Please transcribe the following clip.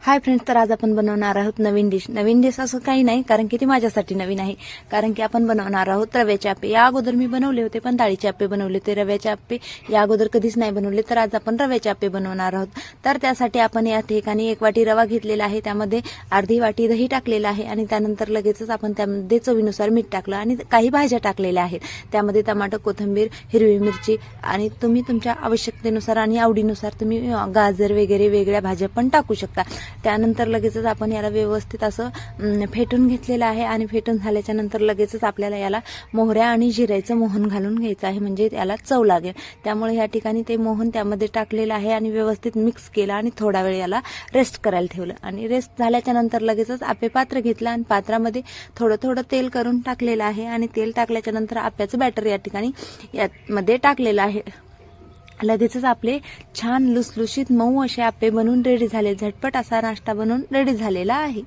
Hi friends, तर आज आपण बनवणार आहोत नवीन डिश असं काही नाही, कारण की ती माझ्यासाठी नवीन आहे. कारण की आपण बनवणार आहोत रव्याचे आप्पे. या अगोदर मी बनवले होते, पण डाळीचे आप्पे बनवले होते. रव्याचे आप्पे या अगोदर कधीच नाही बनवले, तर आज आपण रव्याचे आप्पे बनवणार आहोत. तर त्यासाठी आपण या ठिकाणी 1 वाटी रवा घेतलेला आहे, त्यामध्ये अर्धी वाटी दही टाकलेलं आहे आणि त्यानंतर लगेचच आपण त्यामध्ये चवीनुसार मीठ टाकलं आणि काही भाज्या टाकलेल्या आहेत. त्यामध्ये टमाटर, कोथिंबीर, हिरवी मिरची आणि तुम्ही तुमच्या आवश्यकतेनुसार आणि आवडीनुसार तुम्ही गाजर वगैरे वेगळ्या भाज्या पण टाकू शकता. त्यानंतर लगेचच आपण याला व्यवस्थित असं फेटून घेतलेलं आहे आणि फेटून झाल्याच्या नंतर लगेचच आपल्याला याला मोहऱ्या आणि जिऱ्याचं मोहन घालून घ्यायचं आहे, म्हणजे याला चव लागेल. त्यामुळे या ठिकाणी ते मोहन त्यामध्ये टाकलेलं आहे आणि व्यवस्थित मिक्स केलं आणि थोडा वेळ याला रेस्ट करायला ठेवलं. आणि रेस्ट झाल्याच्या नंतर लगेचच आप्पे पात्र घेतलं आणि पात्रामध्ये थोडं थोडं तेल करून टाकलेलं आहे आणि तेल टाकल्याच्या नंतर आप्याचं बॅटर या ठिकाणी यामध्ये टाकलेलं आहे. लगेचच आपले छान लुसलुशीत मऊ असे आप्पे बनवून रेडी झाले. झटपट असा नाश्ता बनवून रेडी झालेला आहे.